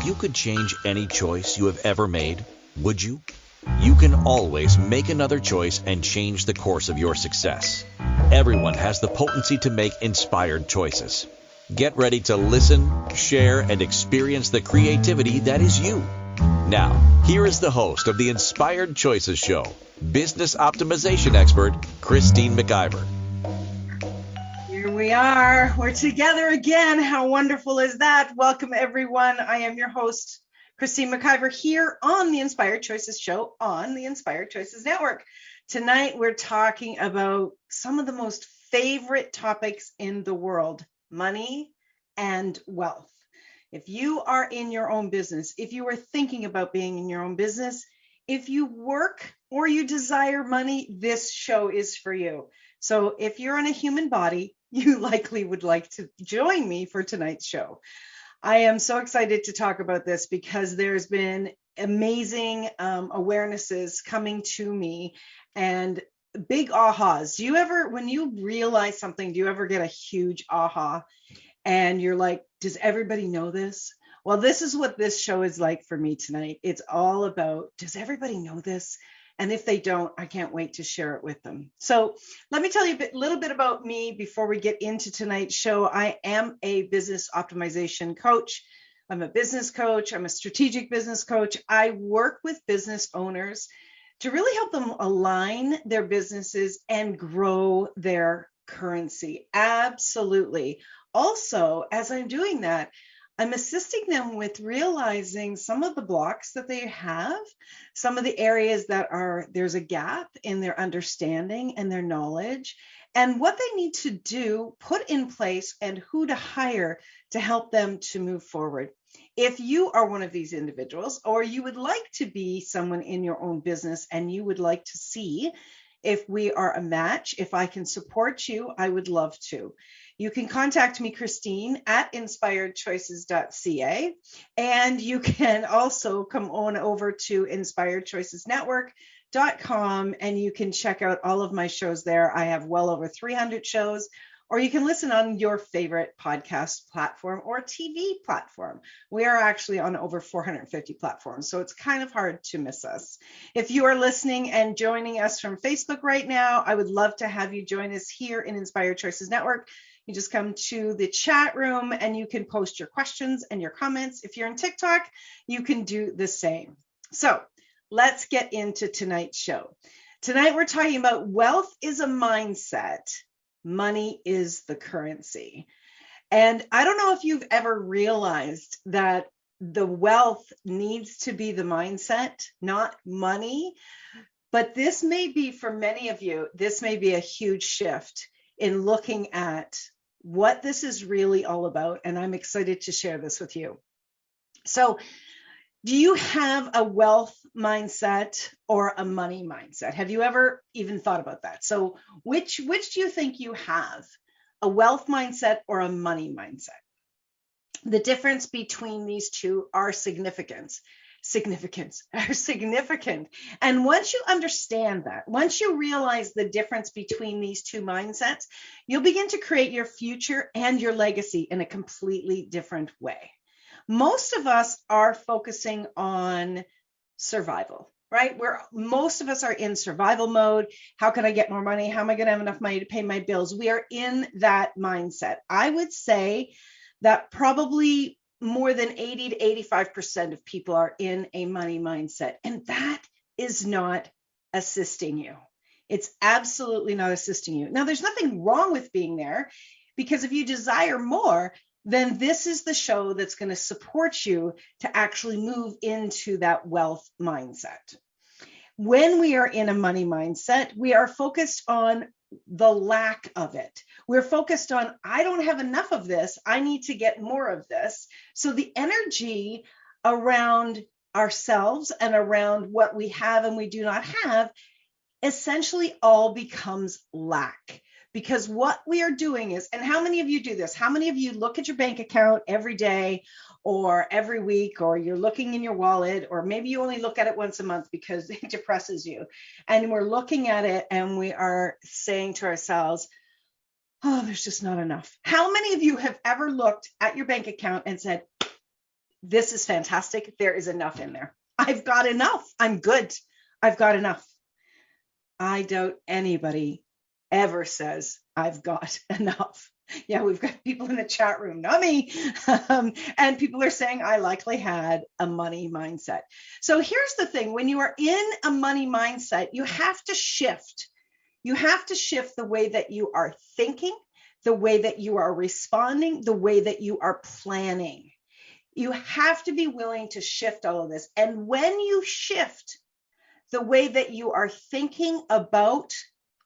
you could change any choice you have ever made, would you? You can always make another choice and change the course of your success. Everyone has the potency to make inspired choices. Get ready to listen, share, and experience the creativity that is you. Now, here is the host of the Inspired Choices Show, business optimization expert, Christine McIver. Here we are. We're together again. How wonderful is that? Welcome, everyone. I am your host, Christine McIver, here on the Inspired Choices Show on the Inspired Choices Network. Tonight, we're talking about some of the most favorite topics in the world, money and wealth. If you are in your own business, if you are thinking about being in your own business, if you work or you desire money, this show is for you. So if you're in a human body, you likely would like to join me for tonight's show. I am so excited to talk about this because there's been amazing awarenesses coming to me and big ahas. Do you ever, when you realize something, do you ever get a huge aha and you're like, does everybody know this? Well, this is what this show is like for me tonight. It's all about, does everybody know this? And if they don't, I can't wait to share it with them. So let me tell you a little bit about me before we get into tonight's show. I am a business optimization coach. I'm a business coach. I'm a strategic business coach. I work with business owners to really help them align their businesses and grow their currency. Absolutely. Also, as I'm doing that, I'm assisting them with realizing some of the blocks that they have, some of the areas that there's a gap in their understanding and their knowledge, and what they need to do, put in place, and who to hire to help them to move forward. If you are one of these individuals, or you would like to be someone in your own business and you would like to see if we are a match, if I can support you, I would love to. You can contact me, Christine, at inspiredchoices.ca. And you can also come on over to inspiredchoicesnetwork.com and you can check out all of my shows there. I have well over 300 shows, or you can listen on your favorite podcast platform or TV platform. We are actually on over 450 platforms, so it's kind of hard to miss us. If you are listening and joining us from Facebook right now, I would love to have you join us here in Inspired Choices Network. You just come to the chat room and you can post your questions and your comments. If you're on TikTok, you can do the same. So let's get into tonight's show. Tonight, we're talking about wealth is a mindset. Money is the currency. And I don't know if you've ever realized that the wealth needs to be the mindset, not money. But this may be, for many of you, this may be a huge shift in looking at what this is really all about. And I'm excited to share this with you. So, do you have a wealth mindset or a money mindset? Have you ever even thought about that? So which do you think you have, a wealth mindset or a money mindset? The difference between these two are significant. And once you understand that, once you realize the difference between these two mindsets, you'll begin to create your future and your legacy in a completely different way. Most of us are focusing on survival, right? Most of us are in survival mode. How can I get more money? How am I going to have enough money to pay my bills? We are in that mindset. I would say that probably more than 80 to 85% of people are in a money mindset, and that is not assisting you. It's absolutely not assisting you. Now, there's nothing wrong with being there, because if you desire more, then this is the show that's going to support you to actually move into that wealth mindset. When we are in a money mindset, we are focused on the lack of it. We're focused on, I don't have enough of this. I need to get more of this. So the energy around ourselves and around what we have and we do not have essentially all becomes lack. Because what we are doing is, and how many of you do this? How many of you look at your bank account every day or every week, or you're looking in your wallet, or maybe you only look at it once a month because it depresses you. And we're looking at it and we are saying to ourselves, oh, there's just not enough. How many of you have ever looked at your bank account and said, this is fantastic. There is enough in there. I've got enough. I'm good. I've got enough. I doubt anybody ever says, I've got enough. Yeah, we've got people in the chat room, not me. And people are saying, I likely had a money mindset. So here's the thing. When you are in a money mindset, you have to shift. You have to shift the way that you are thinking, the way that you are responding, the way that you are planning. You have to be willing to shift all of this. And when you shift the way that you are thinking about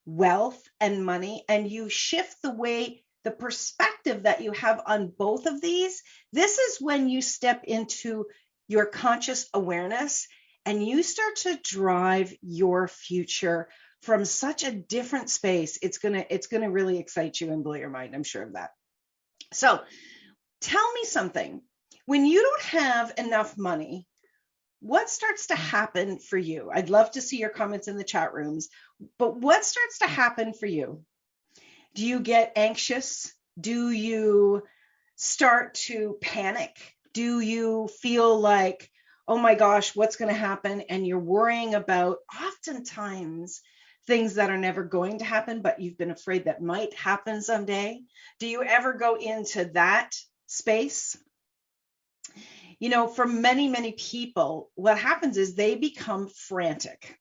wealth and money, and you shift the perspective that you have on both of these, this is when you step into your conscious awareness and you start to drive your future from such a different space. It's gonna really excite you and blow your mind. I'm sure of that. So tell me something. When you don't have enough money, what starts to happen for you? I'd love to see your comments in the chat rooms, but what starts to happen for you? Do you get anxious? Do you start to panic? Do you feel like, oh my gosh, what's going to happen? And you're worrying about oftentimes things that are never going to happen, but you've been afraid that might happen someday. Do you ever go into that space? You know, for many, many people, what happens is they become frantic.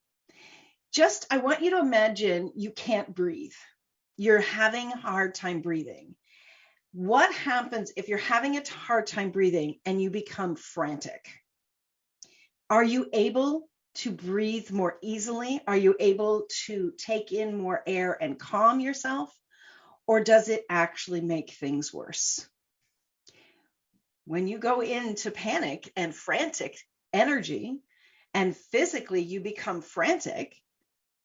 I want you to imagine you can't breathe. You're having a hard time breathing. What happens if you're having a hard time breathing and you become frantic? Are you able to breathe more easily? Are you able to take in more air and calm yourself? Or does it actually make things worse? When you go into panic and frantic energy and physically you become frantic,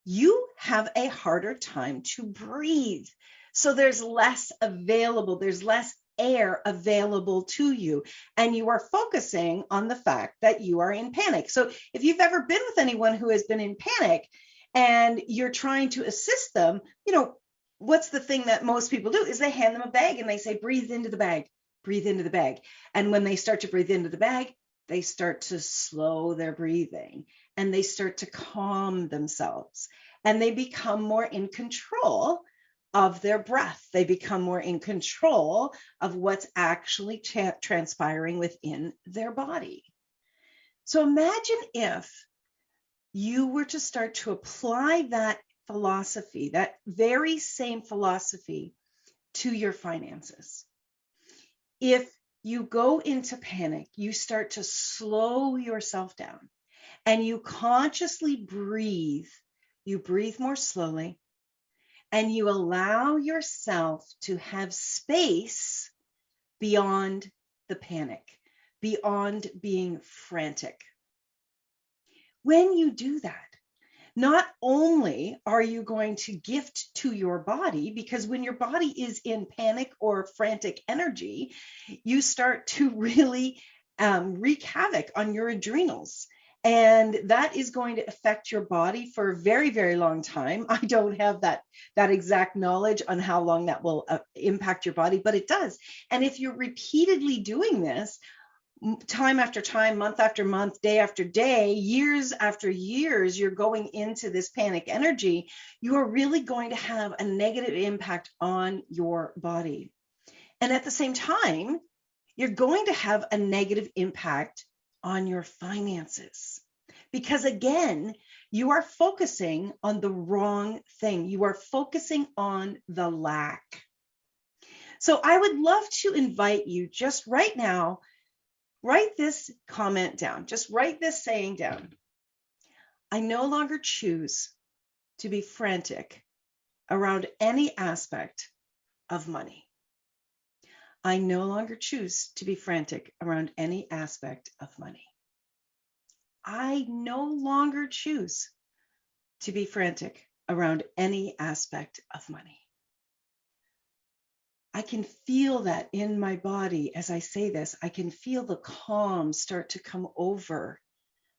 you have a harder time to breathe. So there's less available, there's less air available to you, and you are focusing on the fact that you are in panic. So if you've ever been with anyone who has been in panic and you're trying to assist them, you know, what's the thing that most people do is they hand them a bag and they say, breathe into the bag, breathe into the bag. And when they start to breathe into the bag, they start to slow their breathing and they start to calm themselves and they become more in control of their breath. They become more in control of what's actually transpiring within their body. So imagine if you were to start to apply that philosophy, that very same philosophy, to your finances. If you go into panic, you start to slow yourself down and you consciously breathe. You breathe more slowly and you allow yourself to have space beyond the panic, beyond being frantic. When you do that, not only are you going to gift to your body, because when your body is in panic or frantic energy, you start to really wreak havoc on your adrenals. And that is going to affect your body for a very, very long time. I don't have that exact knowledge on how long that will impact your body, but it does. And if you're repeatedly doing this, time after time, month after month, day after day, years after years, you're going into this panic energy, you are really going to have a negative impact on your body. And at the same time, you're going to have a negative impact on your finances. Because again, you are focusing on the wrong thing. You are focusing on the lack. So I would love to invite you just right now, write this comment down. Just write this saying down. I no longer choose to be frantic around any aspect of money. I no longer choose to be frantic around any aspect of money. I no longer choose to be frantic around any aspect of money. I can feel that in my body as I say this. I can feel the calm start to come over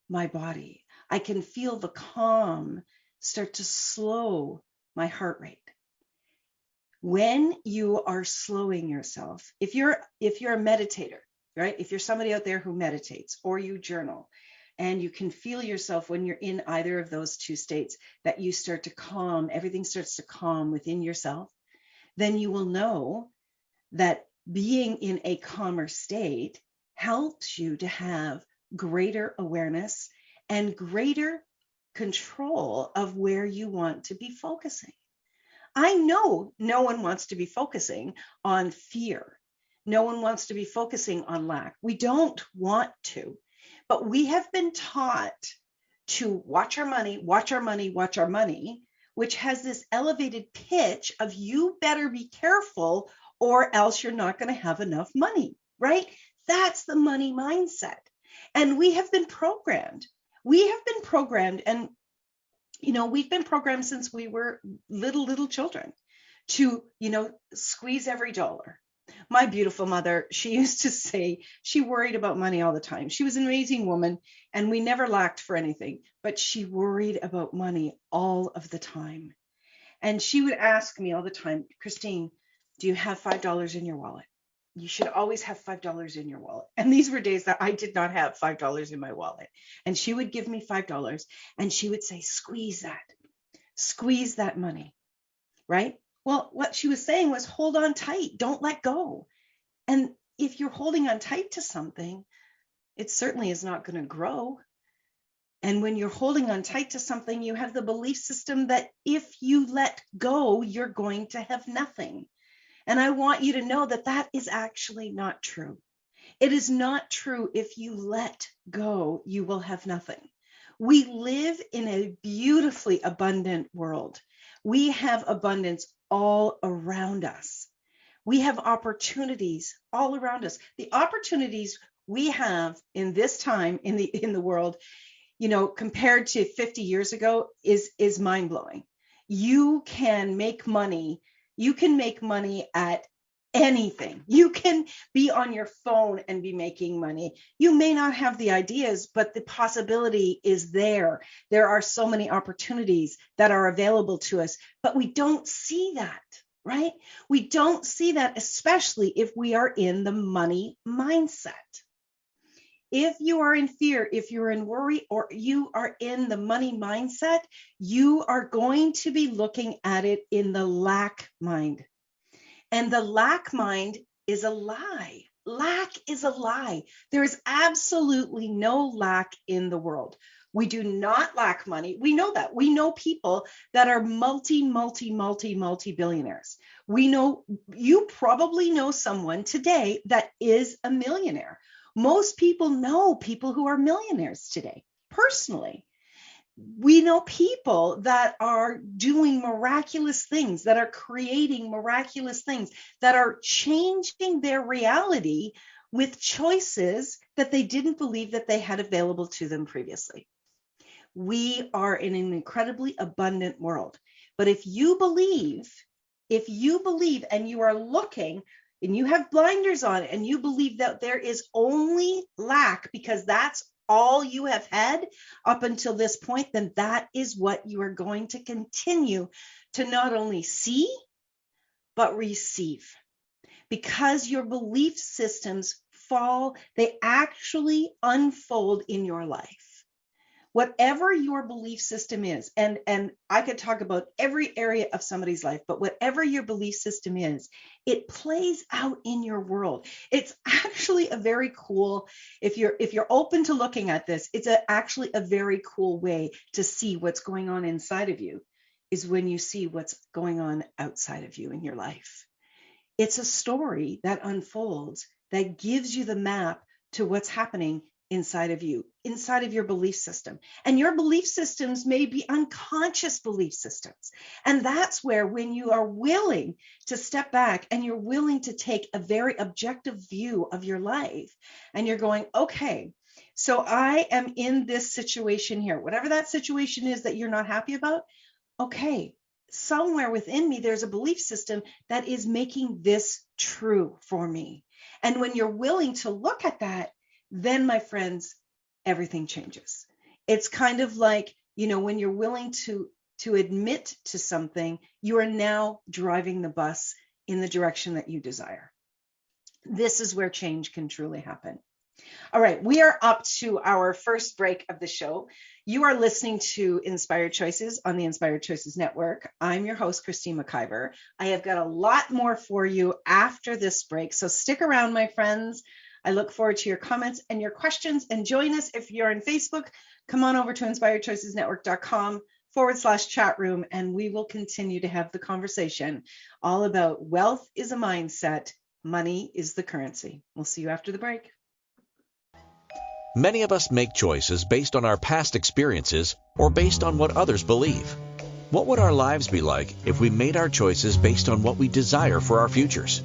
my body. I can feel the calm start to slow my heart rate. When you are slowing yourself, if you're a meditator, right? If you're somebody out there who meditates or you journal, and you can feel yourself when you're in either of those two states, that you start to calm, everything starts to calm within yourself, then you will know that being in a calmer state helps you to have greater awareness and greater control of where you want to be focusing. I know no one wants to be focusing on fear. No one wants to be focusing on lack. We don't want to, but we have been taught to watch our money, watch our money, watch our money, which has this elevated pitch of you better be careful or else you're not going to have enough money, right? That's the money mindset. And we have been programmed. We have been programmed, and we've been programmed since we were little children to, squeeze every dollar. My beautiful mother, she used to say she worried about money all the time. She was an amazing woman and we never lacked for anything, but she worried about money all of the time. And she would ask me all the time, Christine, do you have $5 in your wallet? You should always have $5 in your wallet. And these were days that I did not have $5 in my wallet. And she would give me $5 and she would say, squeeze that money, right? Well, what she was saying was hold on tight, don't let go. And if you're holding on tight to something, it certainly is not going to grow. And when you're holding on tight to something, you have the belief system that if you let go, you're going to have nothing. And I want you to know that that is actually not true. It is not true. If you let go, you will have nothing. We live in a beautifully abundant world. We have abundance all around us. We have opportunities all around us. The opportunities we have in this time in the world, compared to 50 years ago is mind-blowing. You can make money. You can make money at anything. You can be on your phone and be making money. You may not have the ideas, but the possibility is there. There are so many opportunities that are available to us, but we don't see that, right? We don't see that, especially if we are in the money mindset. If you are in fear, if you're in worry, or you are in the money mindset, you are going to be looking at it in the lack mind. And the lack mind is a lie. Lack is a lie. There is absolutely no lack in the world. We do not lack money. We know that. We know people that are multi-billionaires. We know, you probably know someone today that is a millionaire. Most people know people who are millionaires today, personally. We know people that are doing miraculous things, that are creating miraculous things, that are changing their reality with choices that they didn't believe that they had available to them previously. We are in an incredibly abundant world. But if you believe and you are looking and you have blinders on and you believe that there is only lack because that's all you have had up until this point, then that is what you are going to continue to not only see, but receive. Because your belief systems fall, they actually unfold in your life. Whatever your belief system is, and I could talk about every area of somebody's life, but whatever your belief system is, it plays out in your world. It's actually a very cool, if you're open to looking at this, it's actually a very cool way to see what's going on inside of you, is when you see what's going on outside of you in your life. It's a story that unfolds that gives you the map to what's happening inside of you, inside of your belief system. And your belief systems may be unconscious belief systems. And that's where, when you are willing to step back and you're willing to take a very objective view of your life, and you're going, okay, so I am in this situation here, whatever that situation is that you're not happy about, okay, somewhere within me, there's a belief system that is making this true for me. And when you're willing to look at that, then, my friends, everything changes. It's kind of like, when you're willing to admit to something, you are now driving the bus in the direction that you desire. This is where change can truly happen. All right, we are up to our first break of the show. You are listening to Inspired Choices on the Inspired Choices Network. I'm your host, Christine McIver. I have got a lot more for you after this break, so stick around, my friends. I look forward to your comments and your questions, and join us if you're on Facebook. Come on over to inspiredchoicesnetwork.com/chat room, and we will continue to have the conversation all about wealth is a mindset, money is the currency. We'll see you after the break. Many of us make choices based on our past experiences or based on what others believe. What would our lives be like if we made our choices based on what we desire for our futures?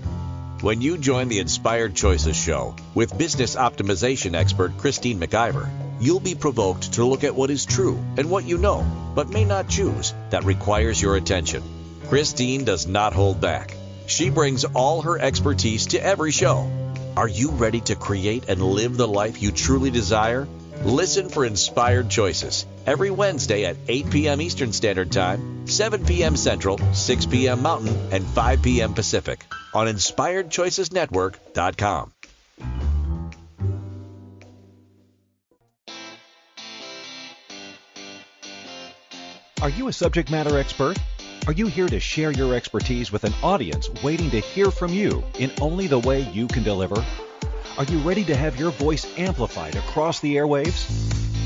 When you join the Inspired Choices show with business optimization expert Christine McIver, you'll be provoked to look at what is true and what you know, but may not choose, that requires your attention. Christine does not hold back. She brings all her expertise to every show. Are you ready to create and live the life you truly desire? Listen for Inspired Choices every Wednesday at 8 p.m. Eastern Standard Time, 7 p.m. Central, 6 p.m. Mountain, and 5 p.m. Pacific on InspiredChoicesNetwork.com. Are you a subject matter expert? Are you here to share your expertise with an audience waiting to hear from you in only the way you can deliver? Are you ready to have your voice amplified across the airwaves?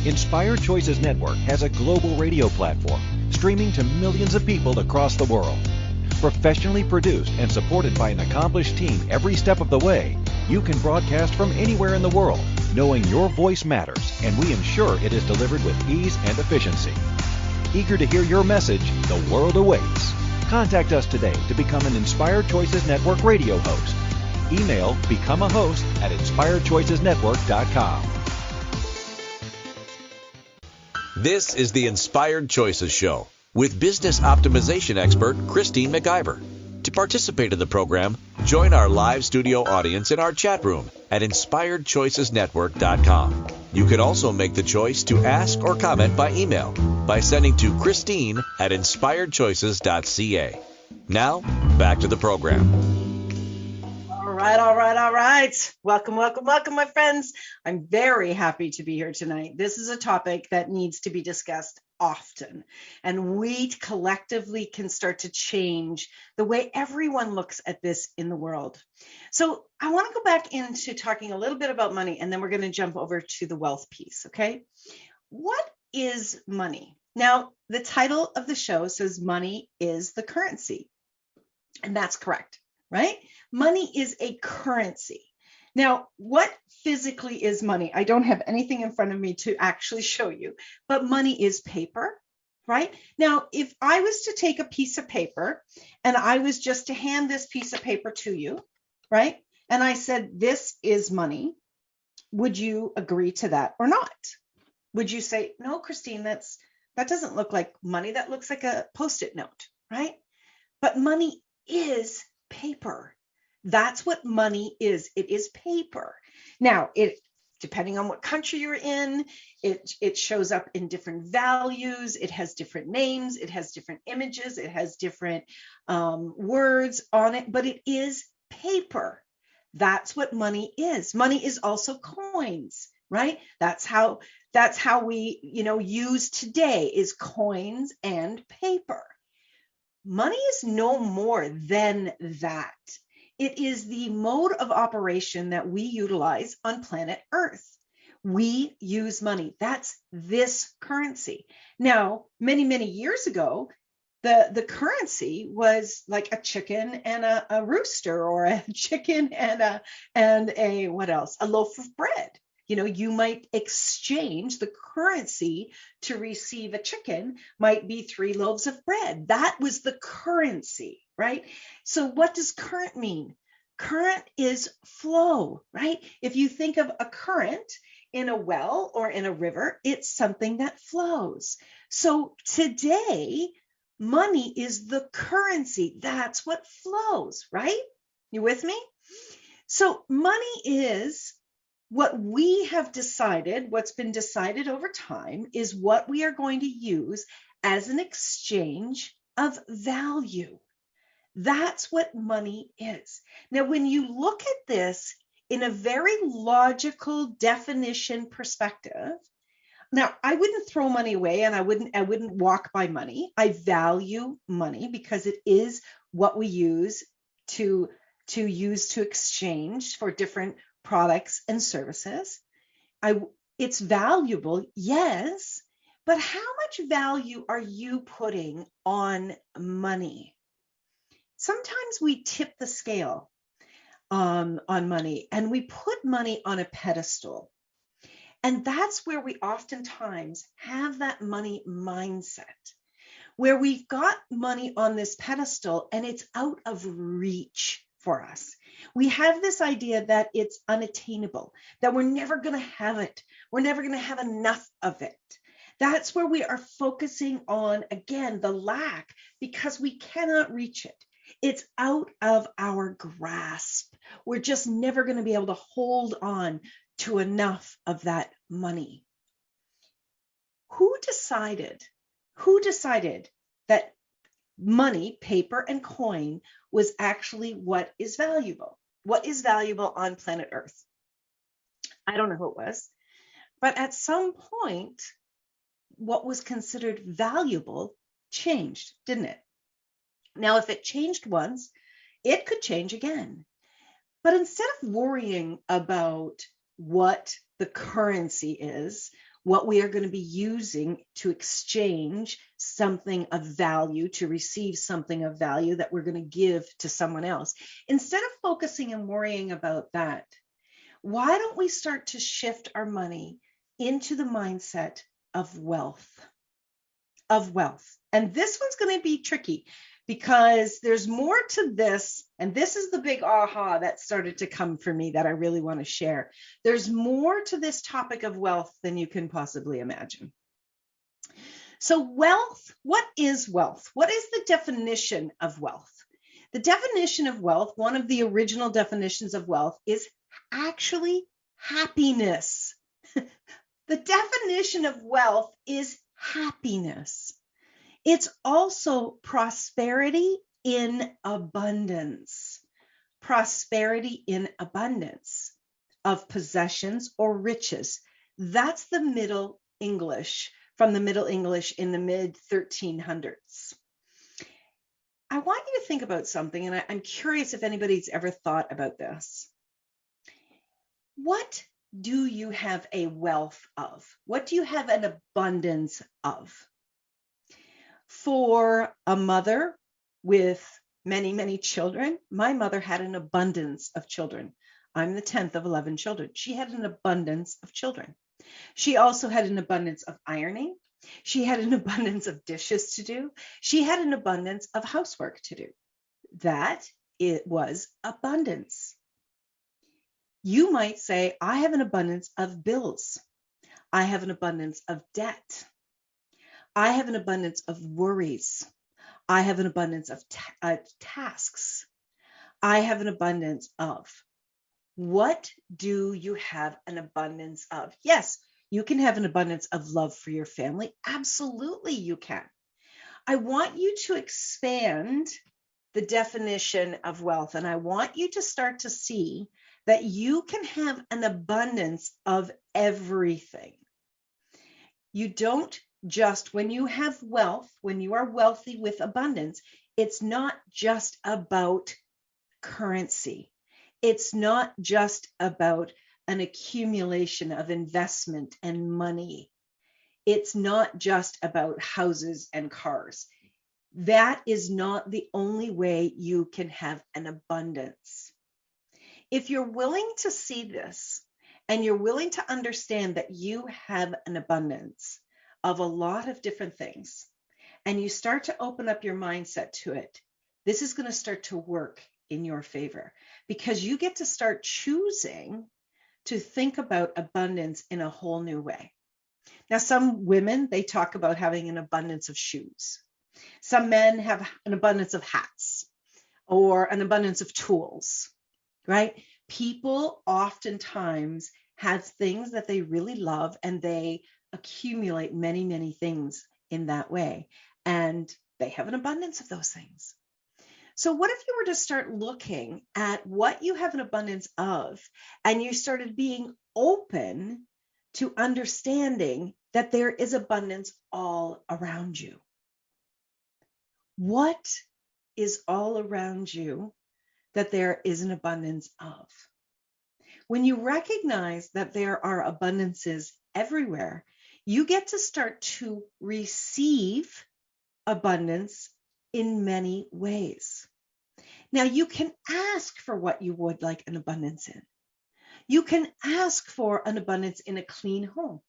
Inspired Choices Network has a global radio platform streaming to millions of people across the world. Professionally produced and supported by an accomplished team every step of the way, you can broadcast from anywhere in the world, knowing your voice matters, and we ensure it is delivered with ease and efficiency. Eager to hear your message, the world awaits. Contact us today to become an Inspired Choices Network radio host. Email becomeahost@inspiredchoicesnetwork.com. This is the Inspired Choices Show with business optimization expert Christine McIver. To participate in the program, join our live studio audience in our chat room at inspiredchoicesnetwork.com. You can also make the choice to ask or comment by email by sending to Christine@inspiredchoices.ca. Now, back to the program. All right. Welcome, my friends. I'm very happy to be here tonight. This is a topic that needs to be discussed often, and we collectively can start to change the way everyone looks at this in the world. So I want to go back into talking a little bit about money, and then we're going to jump over to the wealth piece, okay? What is money? Now, the title of the show says money is the currency, and that's correct, right? Money is a currency. Now, what physically is money? I don't have anything in front of me to actually show you, but money is paper, right? Now, if I was to take a piece of paper and I was just to hand this piece of paper to you, right? And I said, this is money, would you agree to that or not? Would you say, no, Christine, that doesn't look like money. That looks like a Post-it note, right? But money is paper. That's what money is. It is paper. Now, depending on what country you're in, it shows up in different values. It has different names. It has different images. It has different words on it, but it is paper. That's what money is. Money is also coins, right? That's how we, use today is coins and paper. Money is no more than that. It is the mode of operation that we utilize on planet Earth. We use money. That's this currency. Now, many, many years ago, the currency was like a chicken and a rooster, or a chicken and a what else? A loaf of bread. You might exchange the currency to receive a chicken, might be 3 loaves of bread. That was the currency, right? So what does current mean? Current is flow, right? If you think of a current in a well or in a river, it's something that flows. So today, money is the currency. That's what flows, right? You with me? So money is what we have decided, what's been decided over time, is what we are going to use as an exchange of value. That's what money is. Now, when you look at this in a very logical definition perspective, now I wouldn't throw money away and I wouldn't walk by money. I value money because it is what we use to exchange for different products and services. It's valuable, yes, but how much value are you putting on money? Sometimes we tip the scale on money and we put money on a pedestal. And that's where we oftentimes have that money mindset, where we've got money on this pedestal and it's out of reach for us. We have this idea that it's unattainable, that we're never going to have it. We're never going to have enough of it. That's where we are focusing on, again, the lack, because we cannot reach it. It's out of our grasp. We're just never going to be able to hold on to enough of that money. Who decided that money, paper and coin, was actually what is valuable? What is valuable on planet Earth? I don't know who it was, but at some point, what was considered valuable changed, didn't it? Now, if it changed once, it could change again. But instead of worrying about what the currency is, what we are going to be using to exchange something of value, to receive something of value that we're going to give to someone else, instead of focusing and worrying about that, why don't we start to shift our money into the mindset of wealth? And this one's going to be tricky because there's more to this. And this is the big aha that started to come for me that I really want to share. There's more to this topic of wealth than you can possibly imagine. So wealth, what is wealth? What is the definition of wealth? The definition of wealth, one of the original definitions of wealth, is actually happiness. The definition of wealth is happiness. It's also prosperity in abundance. Prosperity in abundance of possessions or riches. That's the Middle English, from the Middle English in the mid 1300s. I want you to think about something, and I'm curious if anybody's ever thought about this. What do you have a wealth of? What do you have an abundance of? For a mother with many, many children, my mother had an abundance of children. I'm the 10th of 11 children. She had an abundance of children. She also had an abundance of ironing. She had an abundance of dishes to do. She had an abundance of housework to do. That it was abundance. You might say, I have an abundance of bills. I have an abundance of debt. I have an abundance of worries. I have an abundance of tasks. I have an abundance of. What do you have an abundance of? Yes, you can have an abundance of love for your family. Absolutely, you can. I want you to expand the definition of wealth, and I want you to start to see that you can have an abundance of everything. You don't just, when you have wealth, when you are wealthy with abundance, it's not just about currency. It's not just about an accumulation of investment and money. It's not just about houses and cars. That is not the only way you can have an abundance. If you're willing to see this and you're willing to understand that you have an abundance of a lot of different things, and you start to open up your mindset to it, this is going to start to work in your favor because you get to start choosing to think about abundance in a whole new way. Now, some women, they talk about having an abundance of shoes. Some men have an abundance of hats or an abundance of tools, right? People oftentimes have things that they really love and they accumulate many, many things in that way. And they have an abundance of those things. So what if you were to start looking at what you have an abundance of, and you started being open to understanding that there is abundance all around you? What is all around you that there is an abundance of? When you recognize that there are abundances everywhere, you get to start to receive abundance in many ways. Now, you can ask for what you would like an abundance in. You can ask for an abundance in a clean home.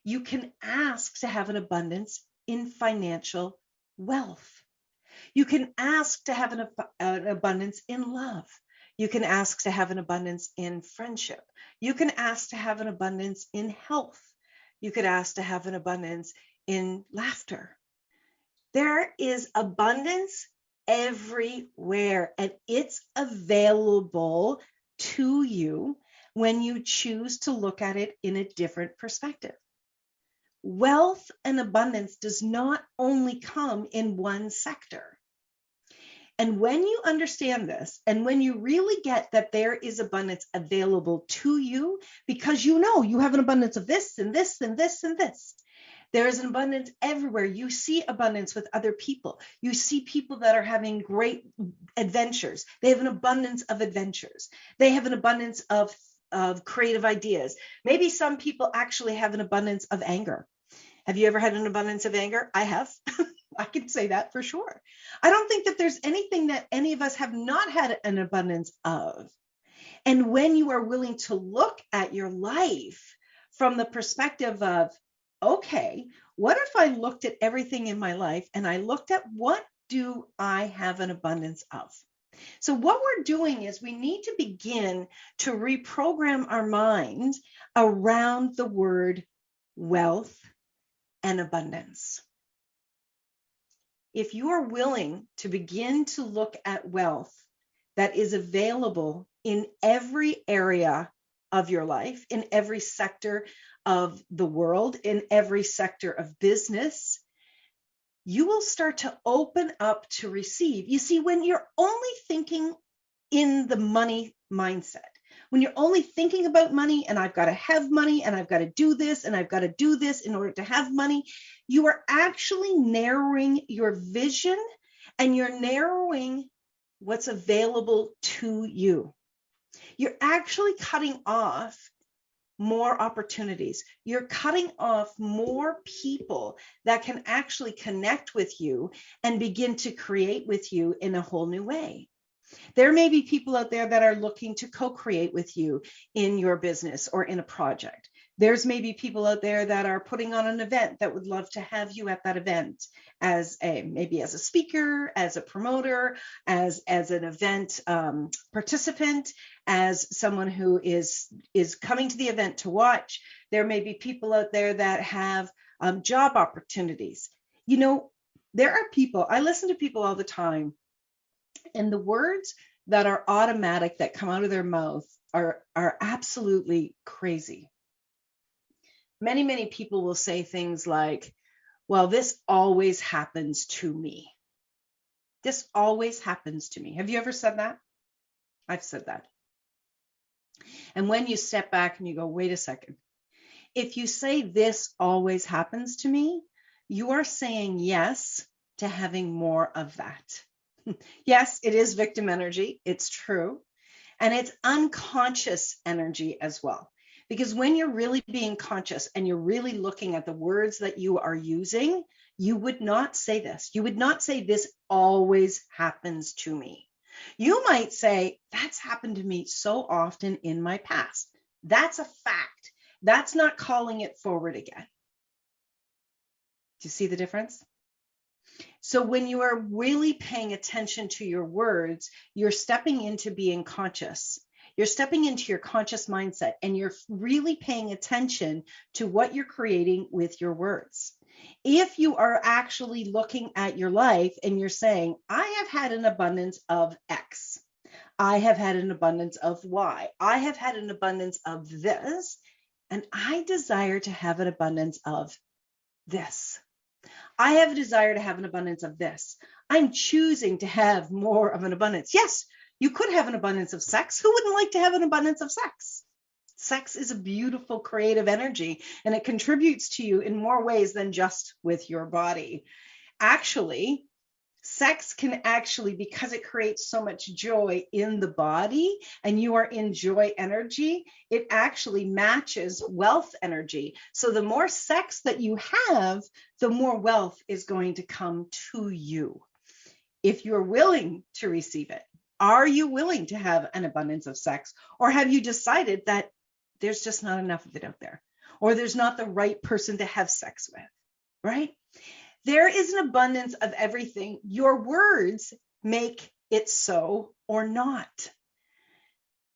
You can ask to have an abundance in financial wealth. You can ask to have an abundance in love. You can ask to have an abundance in friendship. You can ask to have an abundance in health. You could ask to have an abundance in laughter. There is abundance everywhere, and it's available to you when you choose to look at it in a different perspective. Wealth and abundance does not only come in one sector. And when you understand this, and when you really get that there is abundance available to you, because you know you have an abundance of this and this and this and this, there is an abundance everywhere. You see abundance with other people. You see people that are having great adventures. They have an abundance of adventures. They have an abundance of creative ideas. Maybe some people actually have an abundance of anger. Have you ever had an abundance of anger? I have. I can say that for sure. I don't think that there's anything that any of us have not had an abundance of. And when you are willing to look at your life from the perspective of, okay, what if I looked at everything in my life and I looked at what do I have an abundance of? So what we're doing is we need to begin to reprogram our mind around the word wealth and abundance. If you are willing to begin to look at wealth that is available in every area of your life, in every sector of the world, in every sector of business, you will start to open up to receive. You see, when you're only thinking in the money mindset, when you're only thinking about money and I've got to have money and I've got to do this and I've got to do this in order to have money, you are actually narrowing your vision and you're narrowing what's available to you. You're actually cutting off more opportunities. You're cutting off more people that can actually connect with you and begin to create with you in a whole new way. There may be people out there that are looking to co-create with you in your business or in a project. There's maybe people out there that are putting on an event that would love to have you at that event maybe as a speaker, as a promoter, as an event participant, as someone who is coming to the event to watch. There may be people out there that have job opportunities. You know, there are people, I listen to people all the time, and the words that are automatic that come out of their mouth are absolutely crazy. Many, many people will say things like, well, this always happens to me. This always happens to me. Have you ever said that? I've said that. And when you step back and you go, wait a second, if you say this always happens to me, you are saying yes to having more of that. Yes, it is victim energy. It's true. And it's unconscious energy as well. Because when you're really being conscious and you're really looking at the words that you are using, you would not say this. You would not say this always happens to me. You might say, that's happened to me so often in my past. That's a fact. That's not calling it forward again. Do you see the difference? So when you are really paying attention to your words, you're stepping into being conscious. You're stepping into your conscious mindset, and you're really paying attention to what you're creating with your words. If you are actually looking at your life and you're saying, I have had an abundance of X, I have had an abundance of Y, I have had an abundance of this, and I desire to have an abundance of this. I have a desire to have an abundance of this. I'm choosing to have more of an abundance. Yes, you could have an abundance of sex. Who wouldn't like to have an abundance of sex? Sex is a beautiful creative energy, and it contributes to you in more ways than just with your body. Actually, sex can actually, because it creates so much joy in the body and you are in joy energy, it actually matches wealth energy. So the more sex that you have, the more wealth is going to come to you. If you're willing to receive it, are you willing to have an abundance of sex? Or have you decided that there's just not enough of it out there? Or there's not the right person to have sex with, right? There is an abundance of everything. Your words make it so or not.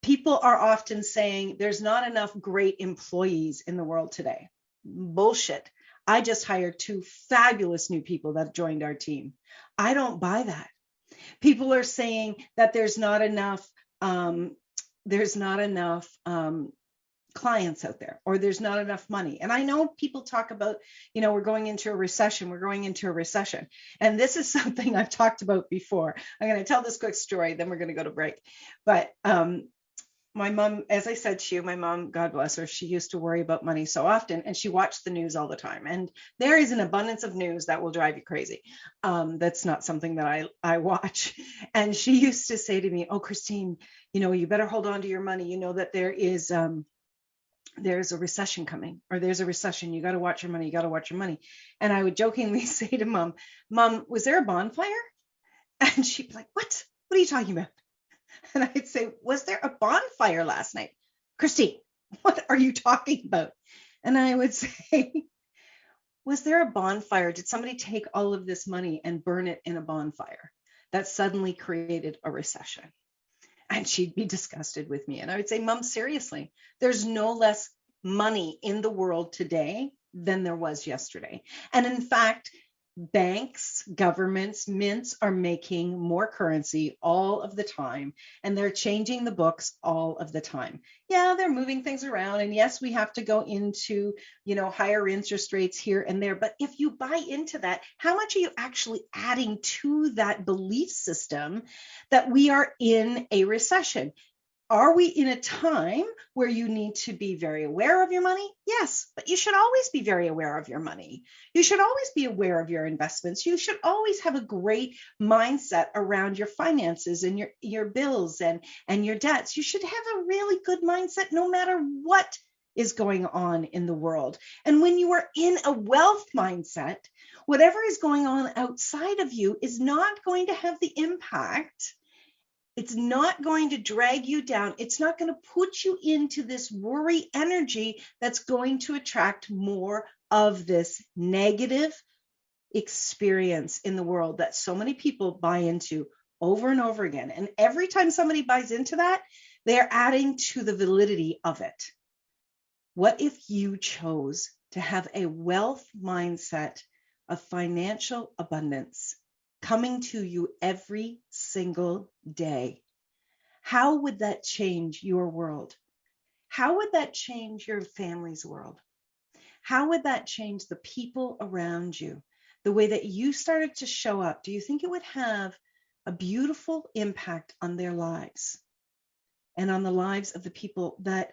People are often saying there's not enough great employees in the world today. Bullshit. I just hired 2 fabulous new people that joined our team. I don't buy that. People are saying that there's not enough clients out there, or there's not enough money. And I know people talk about, we're going into a recession. And this is something I've talked about before. I'm going to tell this quick story, then we're going to go to break. But my mom, as I said to you, my mom, God bless her, she used to worry about money so often, and she watched the news all the time. And there is an abundance of news that will drive you crazy. That's not something that I watch. And she used to say to me, "Oh, Christine, you better hold on to your money. You know that there's a recession coming, or there's a recession. You got to watch your money. And I would jokingly say to Mom, was there a bonfire? And she'd be like, what are you talking about? And I'd say, was there a bonfire last night? Christine, what are you talking about? And I would say, was there a bonfire? Did somebody take all of this money and burn it in a bonfire that suddenly created a recession? And she'd be disgusted with me. And I would say, Mom, seriously, there's no less money in the world today than there was yesterday. And in fact, banks, governments, mints are making more currency all of the time, and they're changing the books all of the time. Yeah, they're moving things around. And yes, we have to go into, higher interest rates here and there. But if you buy into that, how much are you actually adding to that belief system that we are in a recession? Are we in a time where you need to be very aware of your money? Yes, but you should always be very aware of your money. You should always be aware of your investments. You should always have a great mindset around your finances and your bills and your debts. You should have a really good mindset no matter what is going on in the world. And when you are in a wealth mindset, whatever is going on outside of you is not going to have the impact. It's not going to drag you down. It's not going to put you into this worry energy that's going to attract more of this negative experience in the world that so many people buy into over and over again. And every time somebody buys into that, they're adding to the validity of it. What if you chose to have a wealth mindset of financial abundance coming to you every single day? How would that change your world? How would that change your family's world? How would that change the people around you? The way that you started to show up, do you think it would have a beautiful impact on their lives and on the lives of the people that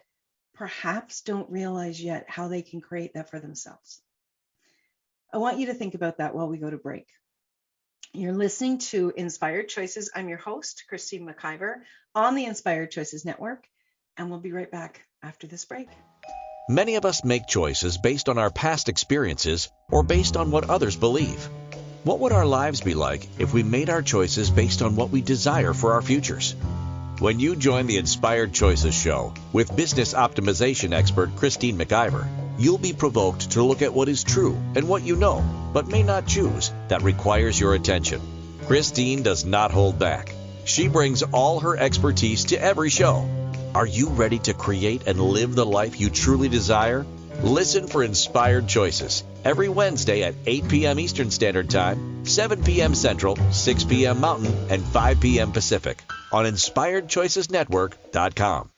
perhaps don't realize yet how they can create that for themselves? I want you to think about that while we go to break. You're listening to Inspired Choices. I'm your host, Christine McIver, on the Inspired Choices Network, and we'll be right back after this break. Many of us make choices based on our past experiences or based on what others believe. What would our lives be like if we made our choices based on what we desire for our futures? When you join the Inspired Choices show with business optimization expert Christine McIver, you'll be provoked to look at what is true and what you know, but may not choose, that requires your attention. Christine does not hold back. She brings all her expertise to every show. Are you ready to create and live the life you truly desire? Listen for Inspired Choices every Wednesday at 8 p.m. Eastern Standard Time, 7 p.m. Central, 6 p.m. Mountain, and 5 p.m. Pacific on InspiredChoicesNetwork.com.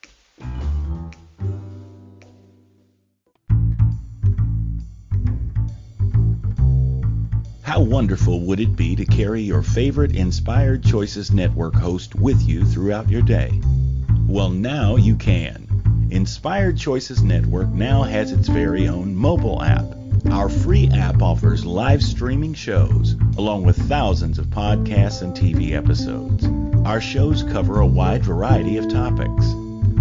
wonderful would it be to carry your favorite Inspired Choices Network host with you throughout your day? Well, now you can. Inspired Choices Network now has its very own mobile app. Our free app offers live streaming shows, along with thousands of podcasts and TV episodes. Our shows cover a wide variety of topics.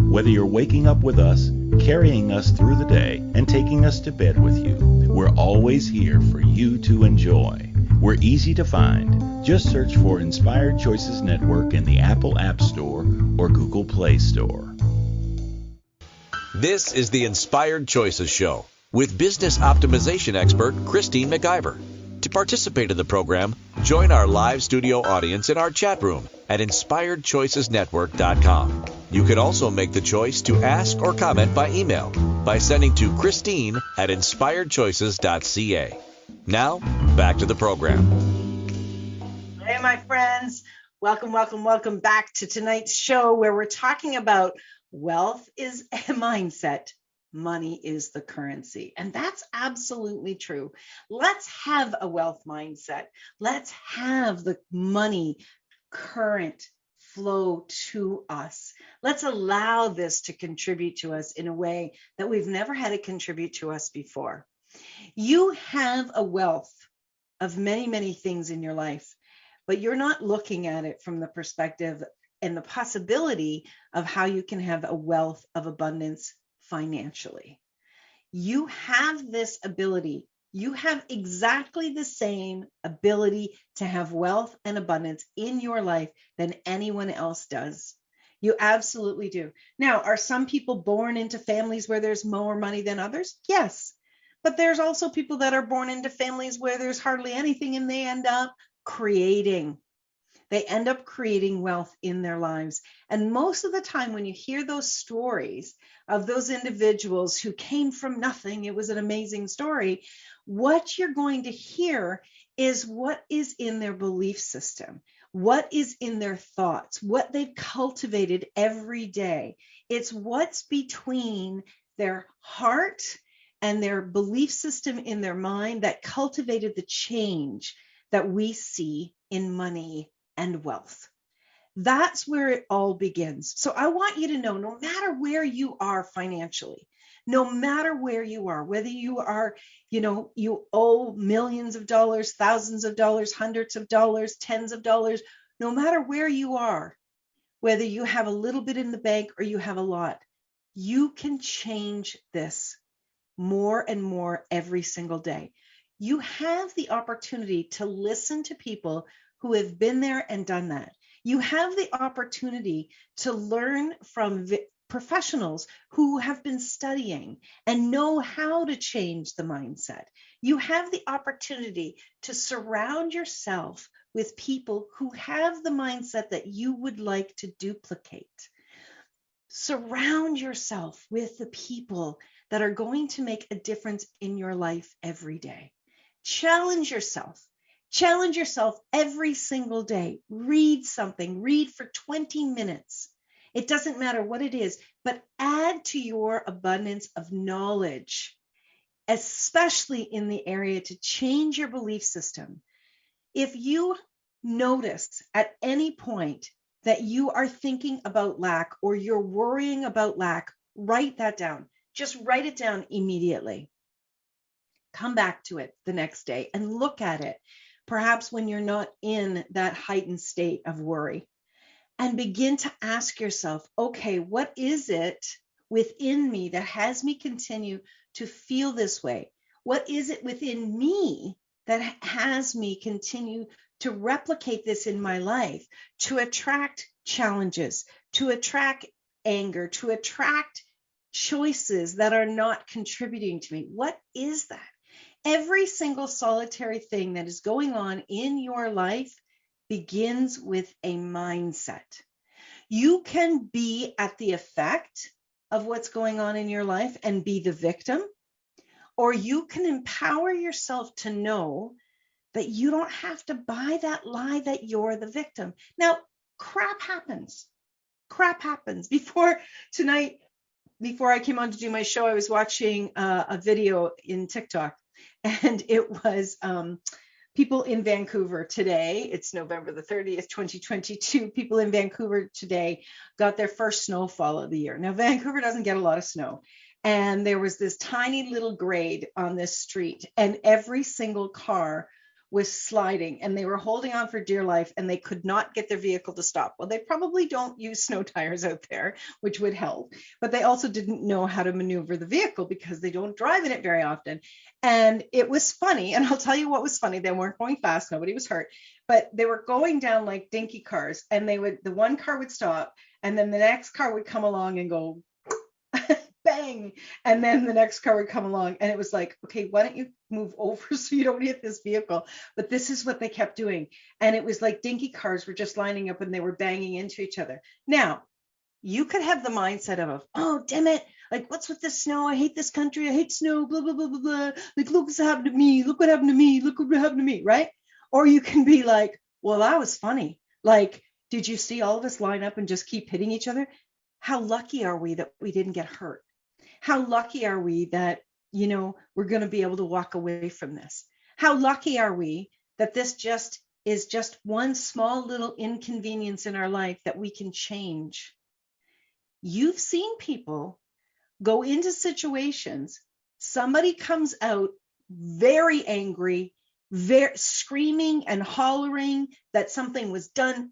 Whether you're waking up with us, carrying us through the day, and taking us to bed with you, we're always here for you to enjoy. We're easy to find. Just search for Inspired Choices Network in the Apple App Store or Google Play Store. This is the Inspired Choices Show with business optimization expert Christine McIver. To participate in the program, join our live studio audience in our chat room at inspiredchoicesnetwork.com. You can also make the choice to ask or comment by email by sending to Christine@inspiredchoices.ca. Now, back to the program. Hey, my friends. Welcome back to tonight's show where we're talking about wealth is a mindset. Money is the currency. And that's absolutely true. Let's have a wealth mindset. Let's have the money current flow to us. Let's allow this to contribute to us in a way that we've never had it contribute to us before. You have a wealth of many, many things in your life, but you're not looking at it from the perspective and the possibility of how you can have a wealth of abundance financially. You have this ability. You have exactly the same ability to have wealth and abundance in your life than anyone else does. You absolutely do. Now, are some people born into families where there's more money than others? Yes. But there's also people that are born into families where there's hardly anything and they end up creating. They end up creating wealth in their lives. And most of the time when you hear those stories of those individuals who came from nothing, it was an amazing story, what you're going to hear is what is in their belief system, what is in their thoughts, what they've cultivated every day. It's what's between their heart and their belief system in their mind that cultivated the change that we see in money and wealth. That's where it all begins. So I want you to know, no matter where you are financially, no matter where you are, whether you are, you owe millions of dollars, thousands of dollars, hundreds of dollars, tens of dollars, no matter where you are, whether you have a little bit in the bank or you have a lot, you can change this more and more every single day. You have the opportunity to listen to people who have been there and done that. You have the opportunity to learn from professionals who have been studying and know how to change the mindset. You have the opportunity to surround yourself with people who have the mindset that you would like to duplicate. Surround yourself with the people that are going to make a difference in your life every day. Challenge yourself. Challenge yourself every single day. Read something. Read for 20 minutes. It doesn't matter what it is, but add to your abundance of knowledge, especially in the area to change your belief system. If you notice at any point that you are thinking about lack or you're worrying about lack, write that down. Just write it down immediately. Come back to it the next day and look at it. Perhaps when you're not in that heightened state of worry, and begin to ask yourself, okay, what is it within me that has me continue to feel this way? What is it within me that has me continue to replicate this in my life, to attract challenges, to attract anger, to attract choices that are not contributing to me? What is that? Every single solitary thing that is going on in your life begins with a mindset. You can be at the effect of what's going on in your life and be the victim, or you can empower yourself to know that you don't have to buy that lie that you're the victim. Now, crap happens. Crap happens. Before I came on to do my show, I was watching a video in TikTok. And it was people in Vancouver today, it's November the 30th, 2022, people in Vancouver today got their first snowfall of the year. Now, Vancouver doesn't get a lot of snow. And there was this tiny little grade on this street, and every single car was sliding, and they were holding on for dear life, and they could not get their vehicle to stop. Well, they probably don't use snow tires out there, which would help, but they also didn't know how to maneuver the vehicle because they don't drive in it very often. And it was funny, and I'll tell you what was funny. They weren't going fast, nobody was hurt, but they were going down like dinky cars, and the one car would stop, and then the next car would come along and go bang, and then the next car would come along, and it was like, okay, why don't you move over so you don't hit this vehicle? But this is what they kept doing, and it was like dinky cars were just lining up and they were banging into each other. Now, you could have the mindset of, oh, damn it, like, what's with this snow? I hate this country, I hate snow, blah blah blah blah blah, like, look what's happened to me, look what happened to me, look what happened to me, right? Or you can be like, well, that was funny, like, did you see all of us line up and just keep hitting each other? How lucky are we that we didn't get hurt? How lucky are we that, we're going to be able to walk away from this? How lucky are we that this is just one small little inconvenience in our life that we can change? You've seen people go into situations, somebody comes out very angry, very screaming and hollering that something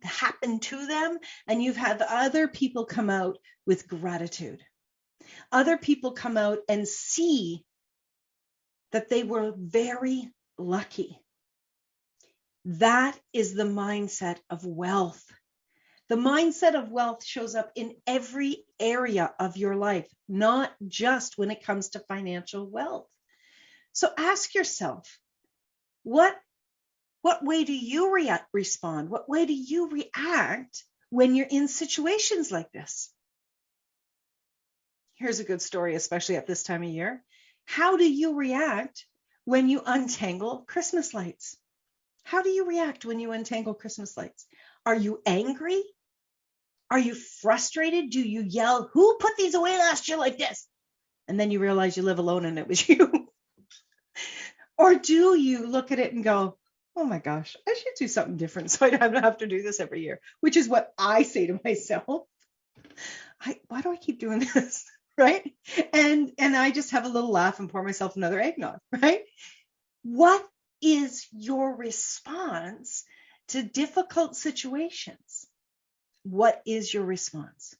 happened to them, and you've had other people come out with gratitude. Other people come out and see that they were very lucky. That is the mindset of wealth. The mindset of wealth shows up in every area of your life, not just when it comes to financial wealth. So ask yourself, what way do you respond? What way do you react when you're in situations like this? Here's a good story, especially at this time of year. How do you react when you untangle Christmas lights? How do you react when you untangle Christmas lights? Are you angry? Are you frustrated? Do you yell, who put these away last year like this? And then you realize you live alone and it was you. Or do you look at it and go, oh my gosh, I should do something different so I don't have to do this every year, which is what I say to myself. Why do I keep doing this? Right? And I just have a little laugh and pour myself another eggnog, right? What is your response to difficult situations? What is your response?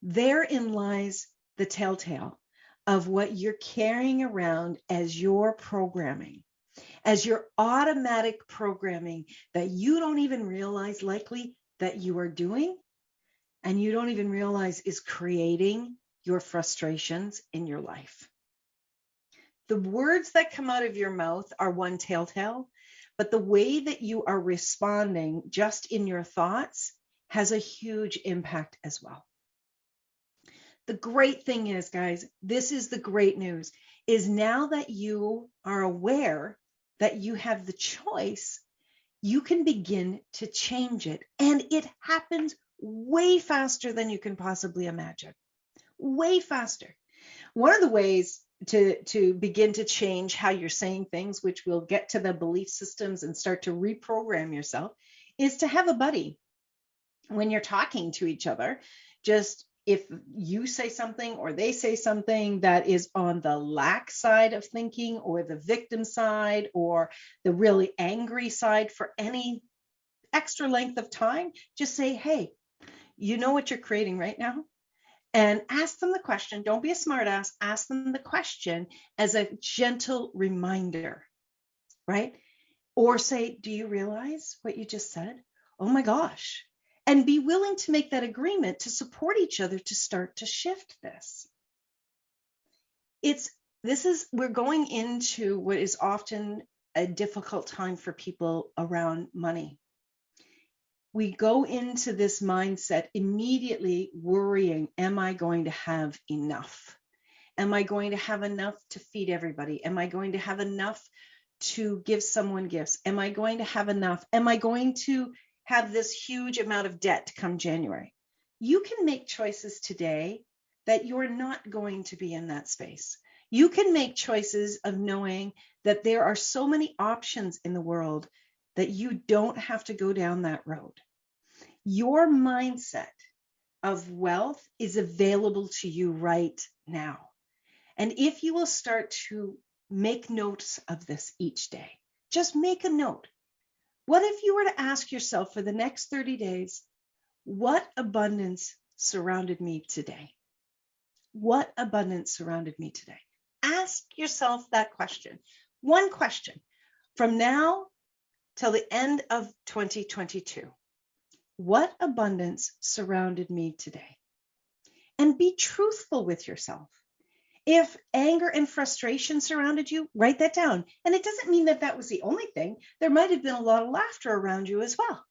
Therein lies the telltale of what you're carrying around as your programming, as your automatic programming that you don't even realize likely that you are doing, and you don't even realize is creating your frustrations in your life. The words that come out of your mouth are one telltale, but the way that you are responding just in your thoughts has a huge impact as well. The great thing is, guys, this is the great news, is now that you are aware that you have the choice, you can begin to change it. And it happens way faster than you can possibly imagine. Way faster. One of the ways to begin to change how you're saying things, which we'll get to the belief systems and start to reprogram yourself, is to have a buddy. When you're talking to each other, just if you say something or they say something that is on the lack side of thinking or the victim side or the really angry side for any extra length of time, just say, hey, you know what you're creating right now? And ask them the question. Don't be a smartass. Ask them the question as a gentle reminder, right? Or say, do you realize what you just said? Oh my gosh. And be willing to make that agreement to support each other to start to shift this. We're going into what is often a difficult time for people around money. We go into this mindset immediately worrying, am I going to have enough? Am I going to have enough to feed everybody? Am I going to have enough to give someone gifts? Am I going to have enough? Am I going to have this huge amount of debt come January? You can make choices today that you're not going to be in that space. You can make choices of knowing that there are so many options in the world that you don't have to go down that road. Your mindset of wealth is available to you right now. And if you will start to make notes of this each day, just make a note. What if you were to ask yourself for the next 30 days, what abundance surrounded me today? What abundance surrounded me today? Ask yourself that question. One question from now till the end of 2022. What abundance surrounded me today? And be truthful with yourself. If anger and frustration surrounded you, write that down. And it doesn't mean that that was the only thing. There might have been a lot of laughter around you as well.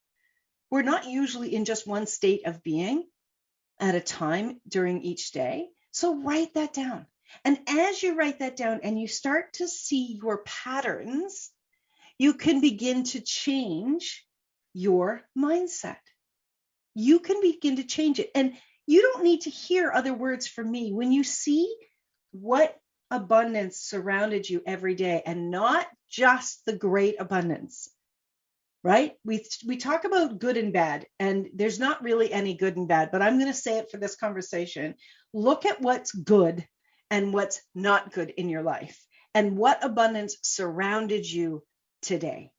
We're not usually in just one state of being at a time during each day. So write that down. And as you write that down and you start to see your patterns, you can begin to change your mindset. You can begin to change it. And you don't need to hear other words from me. When you see what abundance surrounded you every day, and not just the great abundance, right? We talk about good and bad, and there's not really any good and bad, but I'm going to say it for this conversation. Look at what's good and what's not good in your life, and what abundance surrounded you today.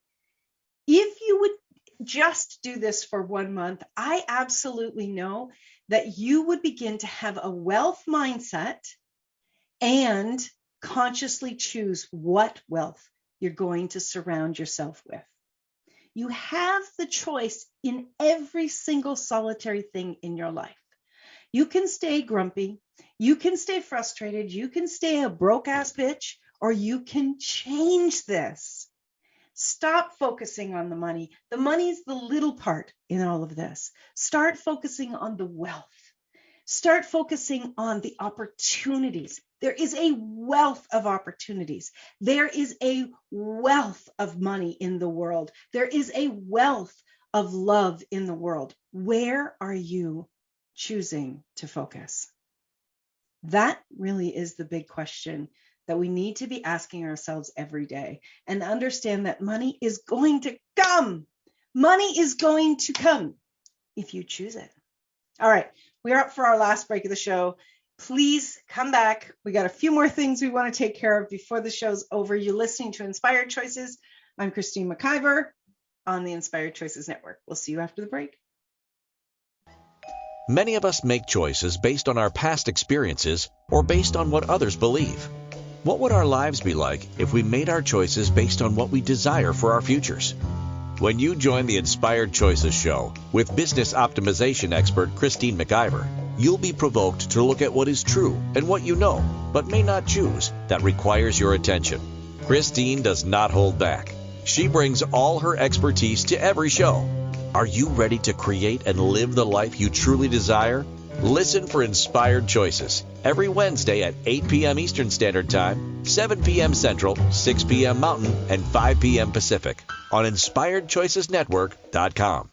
If you would just do this for 1 month, I absolutely know that you would begin to have a wealth mindset and consciously choose what wealth you're going to surround yourself with. You have the choice in every single solitary thing in your life. You can stay grumpy, you can stay frustrated, you can stay a broke ass bitch, or you can change this. Stop focusing on the money. The money's the little part in all of this. Start focusing on the wealth. Start focusing on the opportunities. There is a wealth of opportunities. There is a wealth of money in the world. There is a wealth of love in the world. Where are you choosing to focus? That really is the big question that we need to be asking ourselves every day, and understand that money is going to come. Money is going to come if you choose it. All right, we're up for our last break of the show. Please come back. We got a few more things we want to take care of before the show's over. You're listening to Inspired Choices. I'm Christine McIver on the Inspired Choices Network. We'll see you after the break. Many of us make choices based on our past experiences or based on what others believe. What would our lives be like if we made our choices based on what we desire for our futures? When you join the Inspired Choices show with business optimization expert Christine McIver, you'll be provoked to look at what is true and what you know, but may not choose, that requires your attention. Christine does not hold back. She brings all her expertise to every show. Are you ready to create and live the life you truly desire? Listen for Inspired Choices every Wednesday at 8 p.m. Eastern Standard Time, 7 p.m. Central, 6 p.m. Mountain, and 5 p.m. Pacific on InspiredChoicesNetwork.com.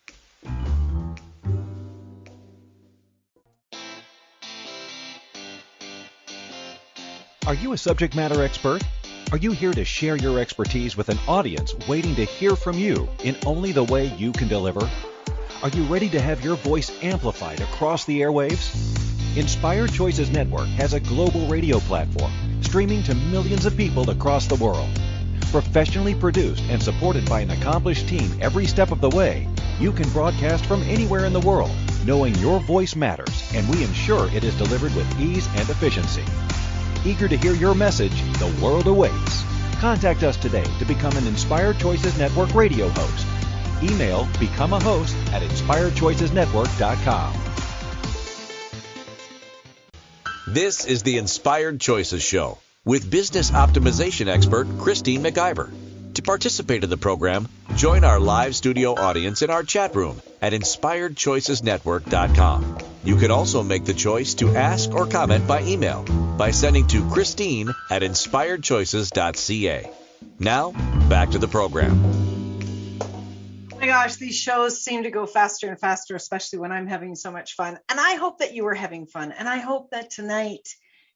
Are you a subject matter expert? Are you here to share your expertise with an audience waiting to hear from you in only the way you can deliver? Are you ready to have your voice amplified across the airwaves? Inspired Choices Network has a global radio platform streaming to millions of people across the world. Professionally produced and supported by an accomplished team every step of the way, you can broadcast from anywhere in the world, knowing your voice matters, and we ensure it is delivered with ease and efficiency. Eager to hear your message, the world awaits. Contact us today to become an Inspired Choices Network radio host. Email becomeahost@inspiredchoicesnetwork.com. This is the Inspired Choices Show with business optimization expert Christine McIver. To participate in the program, join our live studio audience in our chat room at InspiredChoicesNetwork.com. You can also make the choice to ask or comment by email by sending to Christine@InspiredChoices.ca. Now, back to the program. Oh my gosh, these shows seem to go faster and faster, especially when I'm having so much fun. And I hope that you are having fun. And I hope that tonight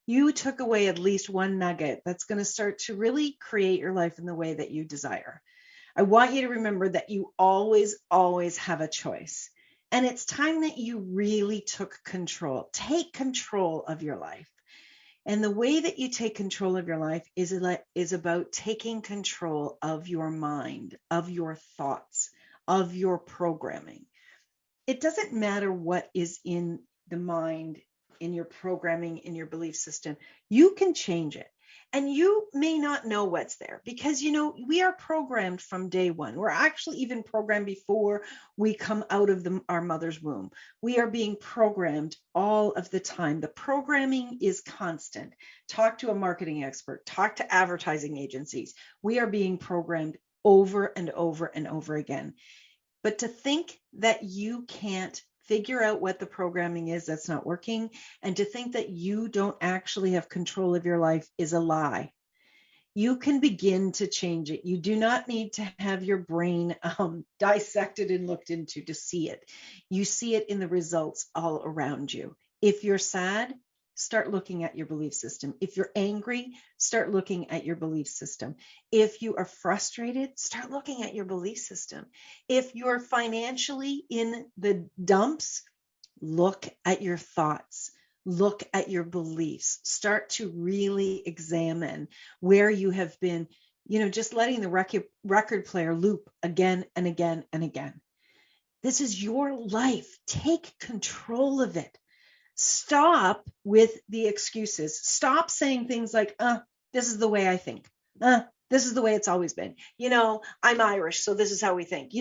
you took away at least one nugget that's going to start to really create your life in the way that you desire. I want you to remember that you always, always have a choice. And it's time that you really took control. Take control of your life. And the way that you take control of your life is about taking control of your mind, of your thoughts, of your programming. It doesn't matter what is in the mind, in your programming, in your belief system. You can change it. And you may not know what's there because, we are programmed from day one. We're actually even programmed before we come out of our mother's womb. We are being programmed all of the time. The programming is constant. Talk to a marketing expert, talk to advertising agencies. We are being programmed over and over and over again. But to think that you can't figure out what the programming is that's not working, and to think that you don't actually have control of your life is a lie. You can begin to change it. You do not need to have your brain dissected and looked into to see it. You see it in the results all around you. If you're sad, start looking at your belief system. If you're angry, start looking at your belief system. If you are frustrated, start looking at your belief system. If you're financially in the dumps, look at your thoughts. Look at your beliefs. Start to really examine where you have been, just letting the record player loop again and again and again. This is your life. Take control of it. Stop with the excuses. Stop saying things like, this is the way I think. This is the way it's always been. I'm Irish, so this is how we think.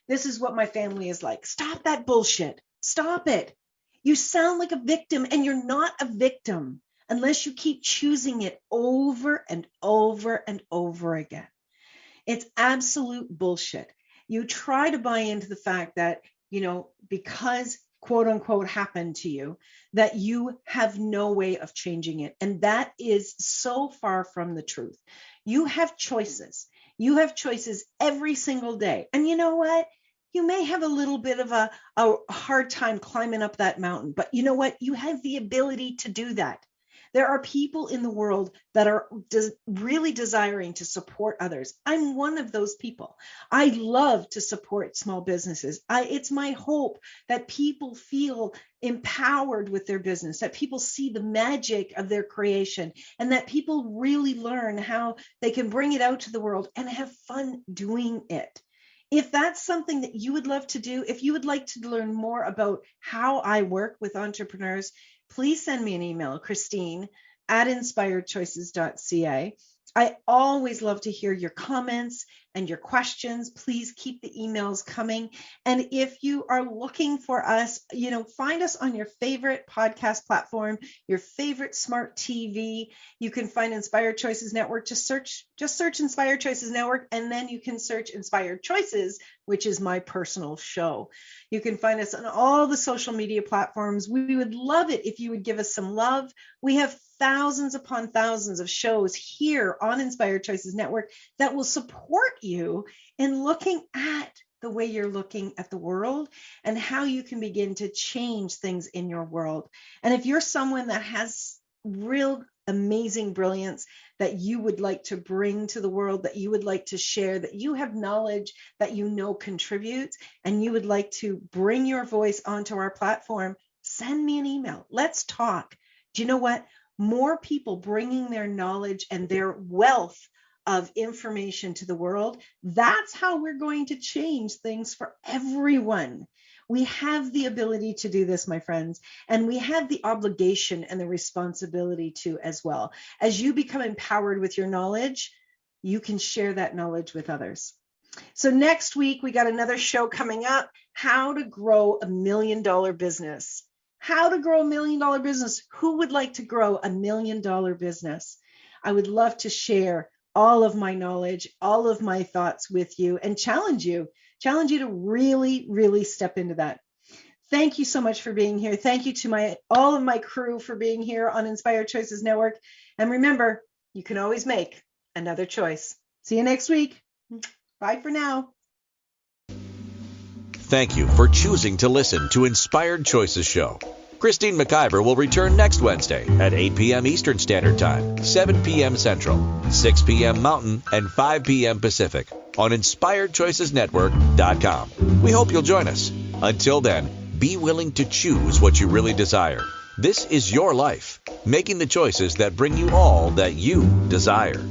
This is what my family is like. Stop that bullshit. Stop it. You sound like a victim, and you're not a victim unless you keep choosing it over and over and over again. It's absolute bullshit. You try to buy into the fact that, because quote unquote happened to you, that you have no way of changing it. And that is so far from the truth. You have choices. You have choices every single day. And you know what? You may have a little bit of a hard time climbing up that mountain, but you know what? You have the ability to do that. There are people in the world that are really desiring to support others. I'm one of those people. I love to support small businesses. It's my hope that people feel empowered with their business, that people see the magic of their creation, and that people really learn how they can bring it out to the world and have fun doing it. If that's something that you would love to do, if you would like to learn more about how I work with entrepreneurs, please send me an email, Christine@inspiredchoices.ca. I always love to hear your comments and your questions. Please keep the emails coming. And if you are looking for us, find us on your favorite podcast platform, your favorite smart TV. You can find Inspired Choices Network. Just search Inspired Choices Network, and then you can search Inspired Choices, which is my personal show. You can find us on all the social media platforms. We would love it if you would give us some love. We have thousands upon thousands of shows here on Inspired Choices Network that will support you in looking at the way you're looking at the world and how you can begin to change things in your world. And if you're someone that has real amazing brilliance that you would like to bring to the world, that you would like to share, that you have knowledge that contributes, and you would like to bring your voice onto our platform, send me an email. Let's talk. Do you know what? More people bringing their knowledge and their wealth of information to the world, that's how we're going to change things for everyone. We have the ability to do this, my friends, and we have the obligation and the responsibility to as well. As you become empowered with your knowledge, you can share that knowledge with others. So next week, we got another show coming up, how to grow $1 million business. How to grow $1 million business. Who would like to grow $1 million business? I would love to share all of my knowledge, all of my thoughts with you, and challenge you to really, really step into that. Thank you so much for being here. Thank you to all of my crew for being here on Inspired Choices Network. And remember, you can always make another choice. See you next week. Bye for now. Thank you for choosing to listen to Inspired Choices Show. Christine McIver will return next Wednesday at 8 p.m. Eastern Standard Time, 7 p.m. Central, 6 p.m. Mountain, and 5 p.m. Pacific on InspiredChoicesNetwork.com. We hope you'll join us. Until then, be willing to choose what you really desire. This is your life, making the choices that bring you all that you desire.